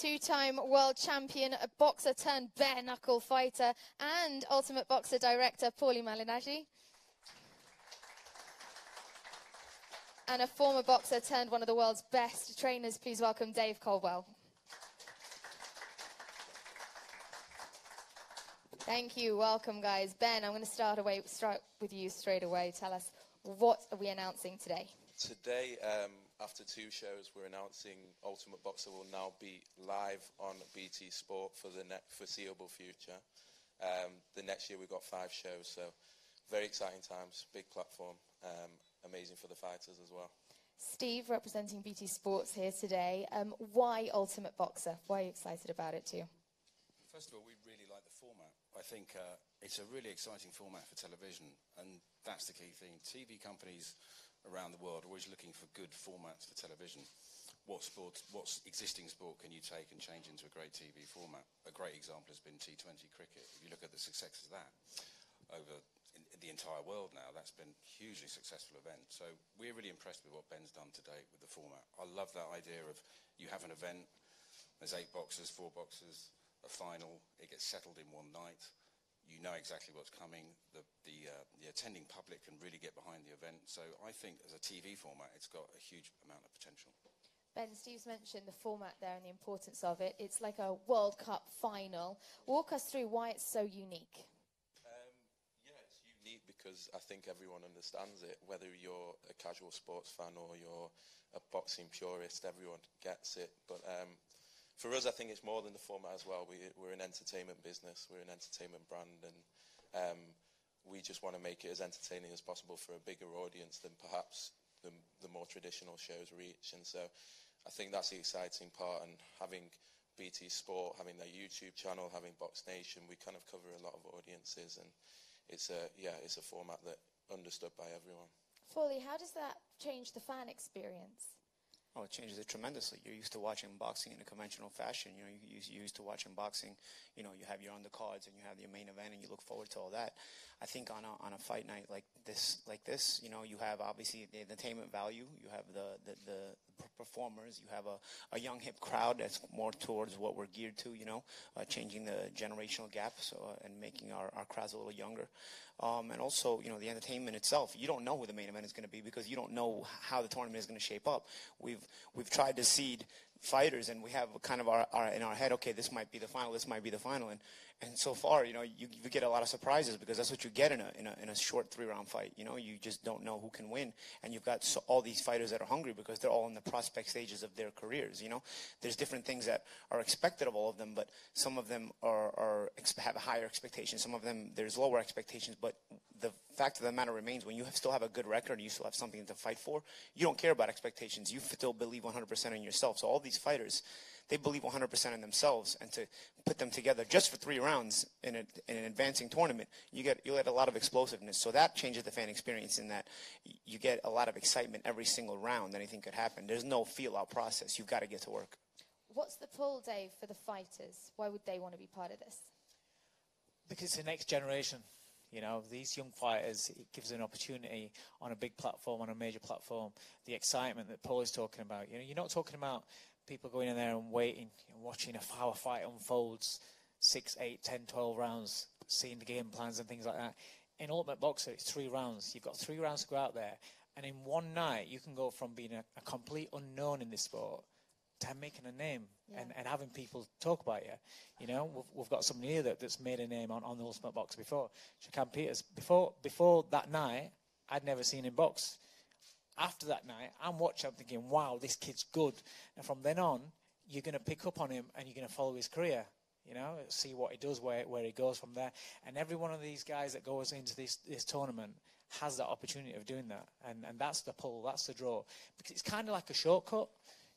two-time world champion, a boxer turned bare-knuckle fighter, and Ultimate Boxer director, Paulie Malignaggi. And a former boxer turned one of the world's best trainers. Please welcome Dave Coldwell. Thank you. Welcome, guys. Ben, I'm going to start with you straight away. Tell us, what are we announcing today? Today, after 2 shows, we're announcing Ultimate Boxer will now be live on BT Sport for the foreseeable future. The next year we've got 5 shows, so very exciting times, big platform, amazing for the fighters as well. Steve, representing BT Sports here today. Why Ultimate Boxer? Why are you excited about it too? First of all, we really like the format. I think it's a really exciting format for television, and that's the key thing. TV companies around the world are always looking for good formats for television. What existing sport can you take and change into a great TV format? A great example has been T20 cricket. If you look at the success of that over in the entire world now, that's been a hugely successful event. So we're really impressed with what Ben's done to date with the format. I love that idea of you have an event, there's 8 boxers, 4 boxers, a final, it gets settled in one night. You know exactly what's coming. The attending public can really get behind the event. So I think as a TV format, it's got a huge amount of potential. Ben, Steve's mentioned the format there and the importance of it. It's like a World Cup final. Walk us through why it's so unique. Yeah, it's unique because I think everyone understands it. Whether you're a casual sports fan or you're a boxing purist, everyone gets it. But for us, I think it's more than the format as well. We're an entertainment business. We're an entertainment brand, and we just want to make it as entertaining as possible for a bigger audience than perhaps the more traditional shows reach. And so I think that's the exciting part. And having BT Sport, having their YouTube channel, having BoxNation, we kind of cover a lot of audiences, and it's a format that understood by everyone. Paulie, how does that change the fan experience? Oh, it changes it tremendously. You're used to watching boxing in a conventional fashion. You know, you're used to watching boxing. You know, you have your undercards and you have your main event, and you look forward to all that. I think on a fight night like this, you know, you have obviously the entertainment value. You have the performers. You have a young hip crowd that's more towards what we're geared to. You know, changing the generational gap and making our crowds a little younger. And also, you know, the entertainment itself. You don't know who the main event is going to be because you don't know how the tournament is going to shape up. We've tried to seed fighters, and we have kind of our in our head, okay, this might be the final, this might be the final, and so far, you know, you get a lot of surprises because that's what you get in a short 3-round fight. You know, you just don't know who can win, and you've got all these fighters that are hungry because they're all in the prospect stages of their careers. You know, there's different things that are expected of all of them, but some of them have a higher expectation. Some of them there's lower expectations, but the fact of the matter remains, when you still have a good record and you still have something to fight for, you don't care about expectations. You still believe 100% in yourself. So all these fighters, they believe 100% in themselves, and to put them together just for 3 rounds in an advancing tournament, you get a lot of explosiveness. So that changes the fan experience in that you get a lot of excitement every single round. Anything could happen. There's no feel-out process. You've got to get to work. What's the pull, Dave, for the fighters? Why would they want to be part of this? Because it's the next generation. You know, these young fighters, it gives an opportunity on a big platform, on a major platform. The excitement that Paul is talking about. You know, you're not talking about people going in there and waiting, watching how a fight unfolds, 6, 8, 10, 12 rounds, seeing the game plans and things like that. In Ultimate Boxer, it's 3 rounds. You've got 3 rounds to go out there. And in one night, you can go from being a complete unknown in this sport to making a name, and having people talk about you. You know, we've got somebody here that's made a name on the Ultimate Boxer before. Shakan Peters. Before that night, I'd never seen him box. After that night, I'm watching, I'm thinking, wow, this kid's good. And from then on, you're going to pick up on him and you're going to follow his career. You know, see what he does, where he goes from there. And every one of these guys that goes into this tournament has that opportunity of doing that. And that's the pull, that's the draw. Because it's kind of like a shortcut.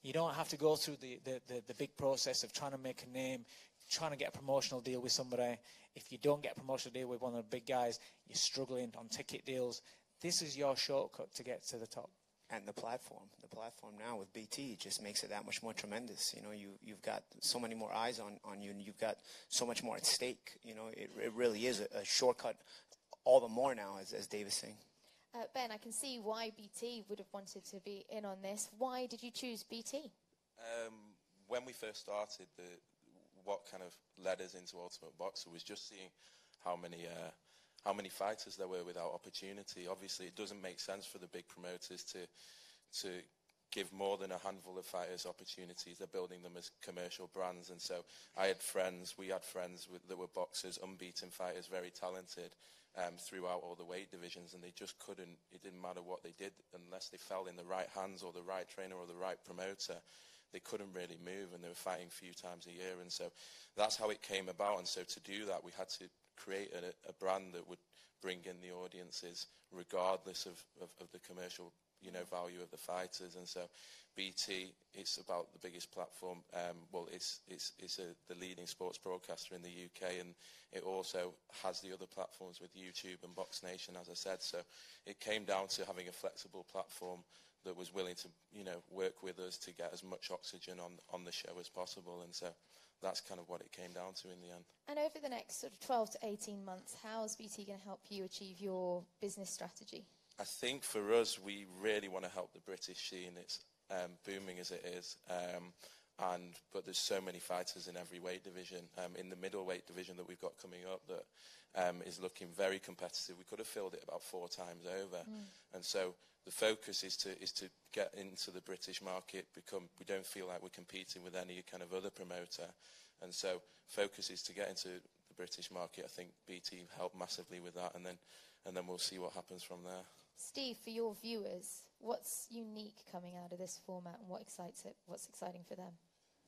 You don't have to go through the big process of trying to make a name, trying to get a promotional deal with somebody. If you don't get a promotional deal with one of the big guys, you're struggling on ticket deals. This is your shortcut to get to the top. And the platform now with BT just makes it that much more tremendous. You know, you've got so many more eyes on you, and you've got so much more at stake. You know, it really is a shortcut all the more now, as Dave is saying. Ben, I can see why BT would have wanted to be in on this. Why did you choose BT? when we first started, what kind of led us into Ultimate Boxer was just seeing how many fighters there were without opportunity. Obviously, it doesn't make sense for the big promoters to give more than a handful of fighters opportunities. They're building them as commercial brands. And so we had friends that were boxers, unbeaten fighters, very talented, throughout all the weight divisions, and they just couldn't, it didn't matter what they did, unless they fell in the right hands or the right trainer or the right promoter, they couldn't really move, and they were fighting a few times a year. And so that's how it came about. And so to do that, we had to create a brand that would bring in the audiences regardless of the commercial value of the fighters. And so BT, it's about the biggest platform. It's the leading sports broadcaster in the UK, and it also has the other platforms with YouTube and BoxNation, as I said. So it came down to having a flexible platform that was willing to work with us to get as much oxygen on the show as possible. And so that's kind of what it came down to in the end. And over the next sort of 12 to 18 months, how's BT going to help you achieve your business strategy? I think for us, we really want to help the British scene. It's booming as it is, but there's so many fighters in every weight division. In the middleweight division that we've got coming up, that is looking very competitive. We could have filled it about 4 times over, and so the focus is to get into the British market. We don't feel like we're competing with any kind of other promoter, and so focus is to get into the British market. I think BT helped massively with that, and then we'll see what happens from there. Steve, for your viewers, what's unique coming out of this format, and what's exciting for them?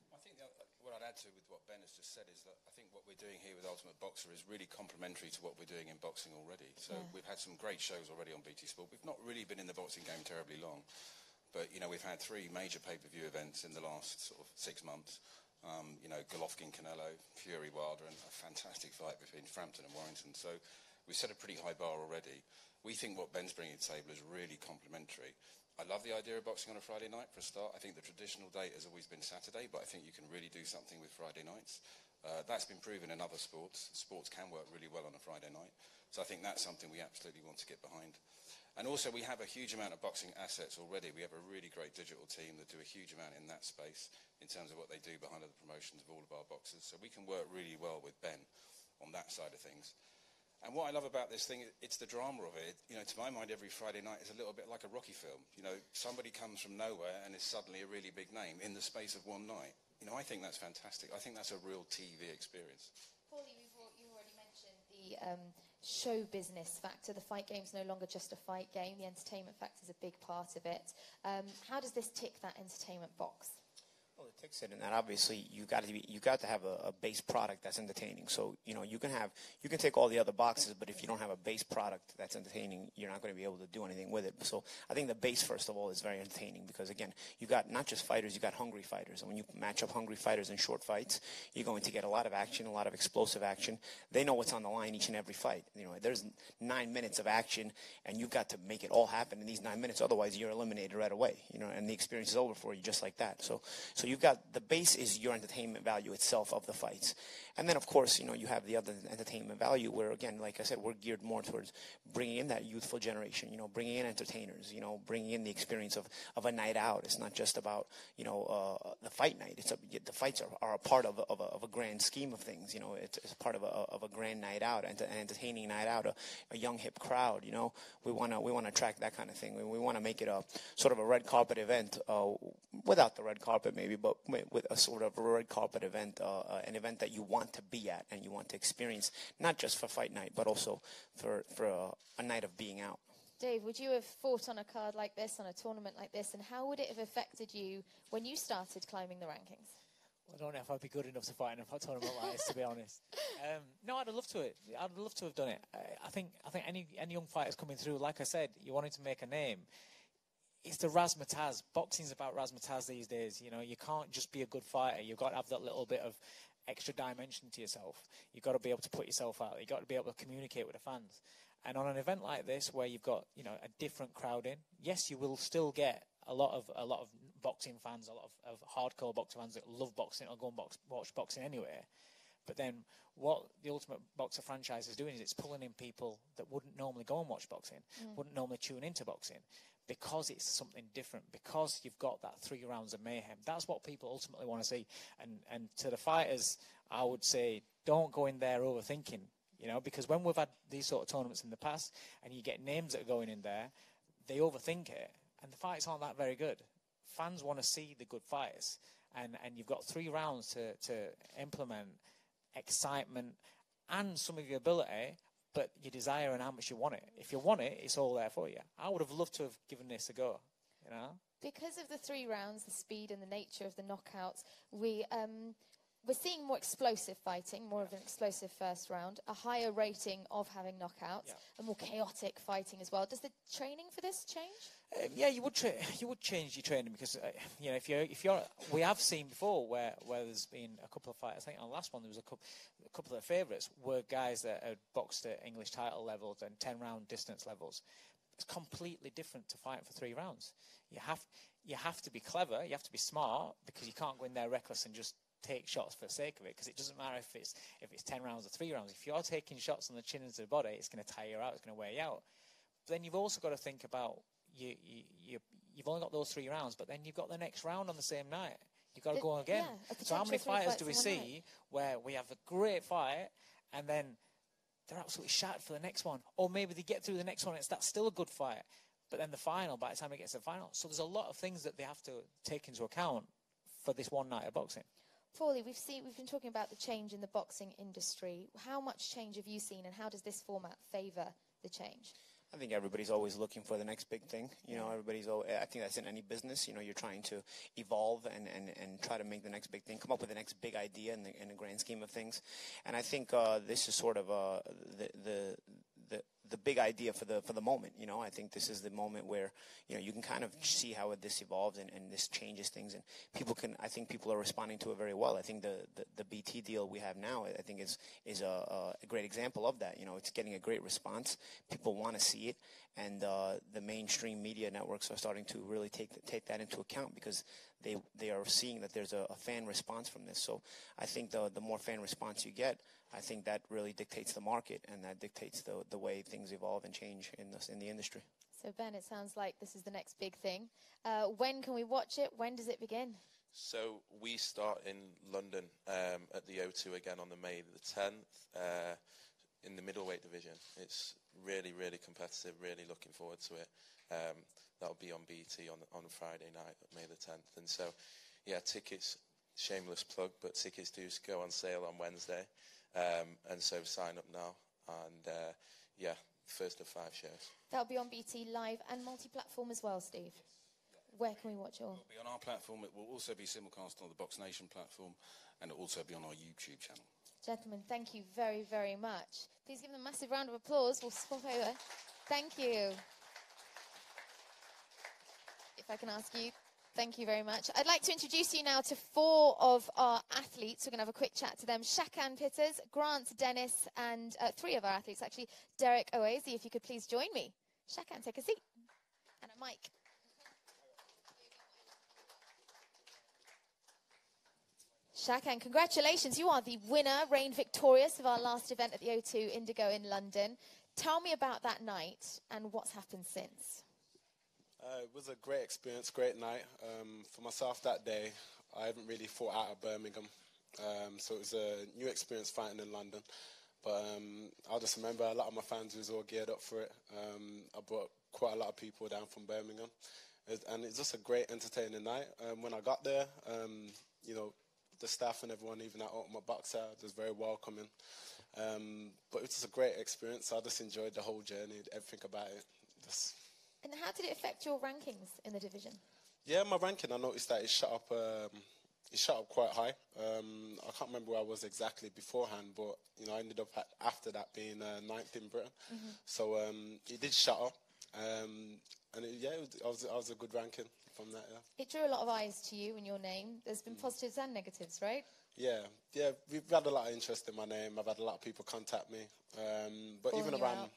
I think what I'd add to with what Ben has just said is that I think what we're doing here with Ultimate Boxer is really complementary to what we're doing in boxing already. So we've had some great shows already on BT Sport. We've not really been in the boxing game terribly long, but we've had 3 major pay-per-view events in the last sort of 6 months. Golovkin, Canelo, Fury, Wilder, and a fantastic fight between Frampton and Warrington. So we've set a pretty high bar already. We think what Ben's bringing to the table is really complementary. I love the idea of boxing on a Friday night for a start. I think the traditional date has always been Saturday, but I think you can really do something with Friday nights. That's been proven in other sports. Sports can work really well on a Friday night. So I think that's something we absolutely want to get behind. And also we have a huge amount of boxing assets already. We have a really great digital team that do a huge amount in that space in terms of what they do behind the promotions of all of our boxers. So we can work really well with Ben on that side of things. And what I love about this thing, it's the drama of it. To my mind, every Friday night is a little bit like a Rocky film. Somebody comes from nowhere and is suddenly a really big name in the space of one night. I think that's fantastic. I think that's a real TV experience. Paulie, you already mentioned the show business factor. The fight game's no longer just a fight game. The entertainment factor is a big part of it. How does this tick that entertainment box? Well, it takes it in that obviously you got to have a base product that's entertaining. So you can take all the other boxes, but if you don't have a base product that's entertaining, you're not going to be able to do anything with it. So I think the base, first of all, is very entertaining because again, you got not just fighters, you got hungry fighters, and when you match up hungry fighters in short fights, you're going to get a lot of action, a lot of explosive action. They know what's on the line each and every fight. There's 9 minutes of action, and you've got to make it all happen in these 9 minutes. Otherwise, you're eliminated right away. And the experience is over for you just like that. So you've got the base is your entertainment value itself of the fights. And then, of course, you have the other entertainment value where, again, like I said, we're geared more towards bringing in that youthful generation, bringing in entertainers, bringing in the experience of a night out. It's not just about, the fight night. The fights are a part of a grand scheme of things. It's a part of a grand night out, an entertaining night out, a young, hip crowd. We want to attract that kind of thing. We want to make it a sort of a red carpet event, without the red carpet maybe, but with a sort of a red carpet event, an event that you want to be at and you want to experience, not just for fight night, but also for a night of being out. Dave, would you have fought on a card like this, on a tournament like this, and how would it have affected you when you started climbing the rankings? Well, I don't know if I'd be good enough to fight in a tournament like this, to be honest. No, I'd have loved to. I'd love to have done it. I think any young fighters coming through, like I said, you wanted to make a name. It's the razzmatazz. Boxing's about razzmatazz these days. You can't just be a good fighter. You've got to have that little bit of extra dimension to yourself. You've got to be able to put yourself out. You've got to be able to communicate with the fans. And on an event like this, where you've got a different crowd in, yes, you will still get a lot of boxing fans, a lot of hardcore boxing fans that love boxing or go and watch boxing anywhere. But then what the Ultimate Boxer franchise is doing is it's pulling in people that wouldn't normally go and watch boxing, wouldn't normally tune into boxing. because it's something different, because you've got that 3 rounds of mayhem. That's what people ultimately want to see. And to the fighters, I would say, don't go in there overthinking, because when we've had these sort of tournaments in the past and you get names that are going in there, they overthink it, and the fights aren't that very good. Fans want to see the good fights, and you've got 3 rounds to implement excitement and some of your ability, but your desire and how much you want it. If you want it, it's all there for you. I would have loved to have given this a go, Because of the 3 rounds, the speed and the nature of the knockouts, we're seeing more explosive fighting, more of an explosive first round, a higher rating of having knockouts, a more chaotic fighting as well. Does the training for this change? Yeah, you would change your training because if you're we have seen before where there's been a couple of fights. I think on the last one there was a couple of favourites were guys that had boxed at English title levels and 10-round distance levels. It's completely different to fighting for 3 rounds. You have to be clever, you have to be smart, because you can't go in there reckless and just take shots for the sake of it, because it doesn't matter if it's 10 rounds or 3 rounds. If you're taking shots on the chin into the body, it's going to tire you out, it's going to wear you out. But then you've also got to think about you've only got those 3 rounds, but then you've got the next round on the same night. You've got to go on again. So how many fighters do we see where we have a great fight and then they're absolutely shattered for the next one? Or maybe they get through the next one and that's still a good fight, but then the final, by the time it gets to the final. So there's a lot of things that they have to take into account for this one night of boxing. Paulie, we've been talking about the change in the boxing industry. How much change have you seen, and how does this format favour the change? I think everybody's always looking for the next big thing. I think that's in any business. You're trying to evolve and try to make the next big thing, come up with the next big idea in the grand scheme of things. And I think this is sort of the big idea for the moment. I think this is the moment where you can kind of see how this evolves and this changes things, and I think people are responding to it very well. I think the BT deal we have now, I think is a great example of that. It's getting a great response. People want to see it, and the mainstream media networks are starting to really take that into account, because they are seeing that there's a fan response from this. So I think the more fan response you get, I think that really dictates the market, and that dictates the way things evolve and change in the industry. So Ben, it sounds like this is the next big thing. When can we watch it? When does it begin? So we start in London at the O2 again on the May the 10th in the middleweight division. It's really, really competitive, really looking forward to it. That'll be on BT on Friday night, May the 10th. And so, tickets, shameless plug, but tickets do go on sale on Wednesday. And so sign up now, and first of 5 shows. That'll be on BT Live and multi-platform as well, Steve. Where can we watch it all? It will be on our platform. It will also be simulcast on the BoxNation platform, and it will also be on our YouTube channel. Gentlemen, thank you very, very much. Please give them a massive round of applause. We'll swap over. Thank you. If I can ask you. Thank you very much. I'd like to introduce you now to 4 of our athletes. We're going to have a quick chat to them. Shakan Pitters, Grant Dennis, and 3 of our athletes, actually. Derek Oazy, if you could please join me. Shakan, take a seat. And a mic. Shakan, congratulations. You are the winner, reigned victorious of our last event at the O2 Indigo in London. Tell me about that night and what's happened since. It was a great experience, great night. For myself that day, I haven't really fought out of Birmingham. So it was a new experience fighting in London. But I'll just remember a lot of my fans was all geared up for it. I brought quite a lot of people down from Birmingham. And it's just a great, entertaining night. When I got there, the staff and everyone, even at Ultimate Boxer, was very welcoming. But it was just a great experience. I just enjoyed the whole journey, everything about it. And how did it affect your rankings in the division? Yeah, my ranking, I noticed that it shot up quite high. I can't remember where I was exactly beforehand, but I ended up after that being 9th in Britain. Mm-hmm. So it did shut up, and I was a good ranking from that. Yeah. It drew a lot of eyes to you and your name. There's been positives and negatives, right? Yeah, we've had a lot of interest in my name. I've had a lot of people contact me, but even around,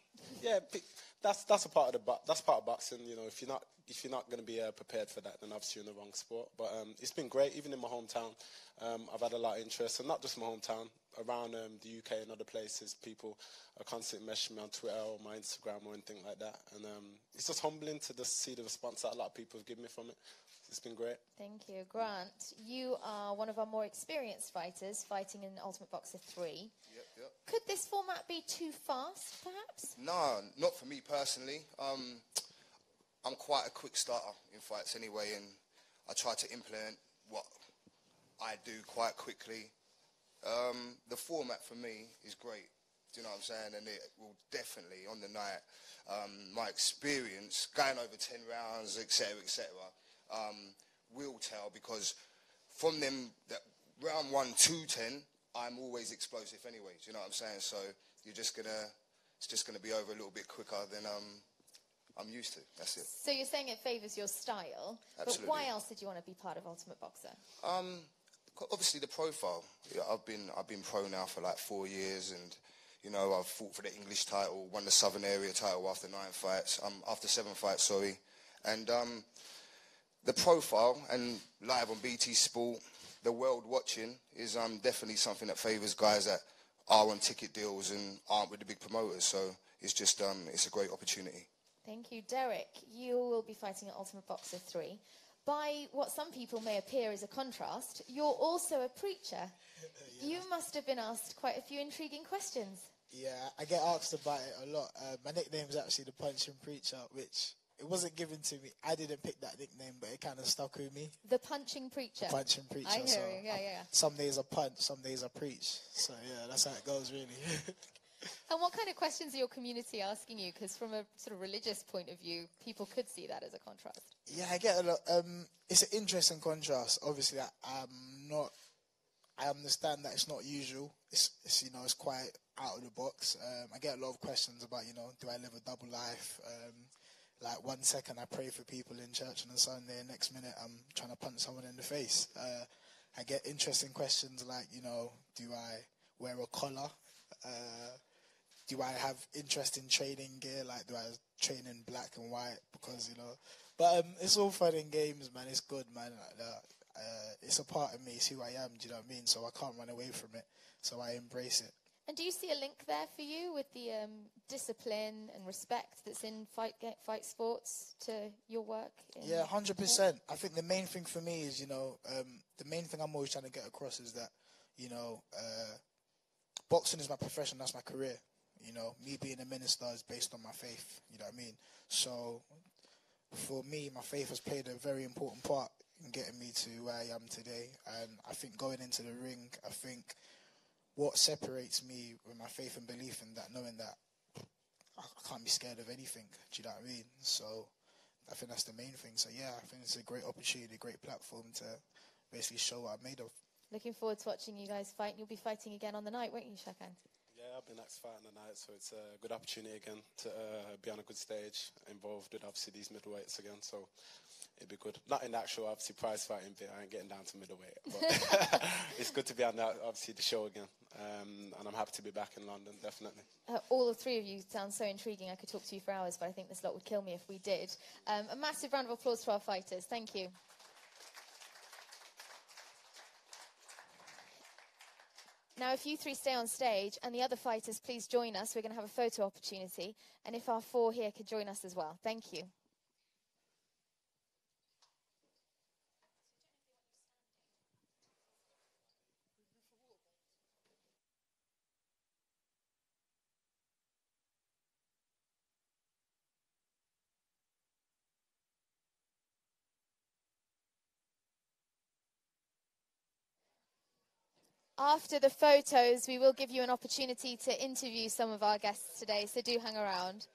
that's a part of that's part of boxing. If you're not if you're not going to be prepared for that, then obviously you're in the wrong sport. But it's been great, even in my hometown. I've had a lot of interest, and not just my hometown, around the UK and other places. People are constantly messaging me on Twitter or my Instagram or anything like that. And it's just humbling to just see the response that a lot of people have given me from it. It's been great. Thank you. Grant, you are one of our more experienced fighters, fighting in Ultimate Boxer 3. Yep. Could this format be too fast, perhaps? No, not for me personally. I'm quite a quick starter in fights anyway, and I try to implement what I do quite quickly. The format for me is great, do you know what I'm saying? And it will definitely, on the night, my experience, going over 10 rounds, etc., will tell, because from them, that round 1 to 10, I'm always explosive anyway, do you know what I'm saying? So it's just gonna be over a little bit quicker than I'm used to. That's it. So you're saying it favours your style, Absolutely. but why else did you want to be part of Ultimate Boxer? Obviously the profile. Yeah, I've been pro now for like 4 years, and you know, I've fought for the English title, won the Southern Area title after 7 fights, sorry. And the profile and live on BT Sport, the world watching is definitely something that favours guys that are on ticket deals and aren't with the big promoters. So it's just it's a great opportunity. Thank you. Derek, you will be fighting at Ultimate Boxer 3. By what some people may appear as a contrast, you're also a preacher. Yeah. You must have been asked quite a few intriguing questions. Yeah, I get asked about it a lot. My nickname is actually the Punching Preacher, which it wasn't given to me. I didn't pick that nickname, but it kind of stuck with me. The Punching Preacher. Punching Preacher. I hear so you, yeah. Some days I punch, some days I preach. So yeah, that's how it goes, really. And what kind of questions are your community asking you? Because from a sort of religious point of view, people could see that as a contrast. Yeah, I get a lot. It's an interesting contrast. Obviously, I understand that it's not usual. It's you know, it's quite out of the box. I get a lot of questions about, you know, do I live a double life? Like 1 second I pray for people in church on a Sunday, next minute I'm trying to punch someone in the face. I get interesting questions like, you know, do I wear a collar? Do I have interest in training gear? Like, do I train in black and white? Because, you know, but it's all fun and games, man. It's good, man. It's a part of me. It's who I am. Do you know what I mean? So I can't run away from it. So I embrace it. And do you see a link there for you with the discipline and respect that's in fight sports to your work? Yeah, 100%. I think the main thing for me is, you know, the main thing I'm always trying to get across is that, you know, boxing is my profession. That's my career. You know, me being a minister is based on my faith. You know what I mean? So for me, my faith has played a very important part in getting me to where I am today. And I think going into the ring, I think what separates me with my faith and belief in that, knowing that I can't be scared of anything. Do you know what I mean? So I think that's the main thing. So yeah, I think it's a great opportunity, a great platform to basically show what I'm made of. Looking forward to watching you guys fight. You'll be fighting again on the night, won't you, Shakan? Yeah, I'll be next fight on the night, so it's a good opportunity again to be on a good stage, involved with obviously these middleweights again, so it'd be good. Not in the actual, obviously, prize fighting bit, I ain't getting down to middleweight, but it's good to be on that, obviously, the show again, and I'm happy to be back in London, definitely. All three of you sound so intriguing, I could talk to you for hours, but I think this lot would kill me if we did. A massive round of applause for our fighters. Thank you. Now, if you three stay on stage and the other fighters please join us, we're going to have a photo opportunity. And if our four here could join us as well. Thank you. After the photos, we will give you an opportunity to interview some of our guests today, so do hang around.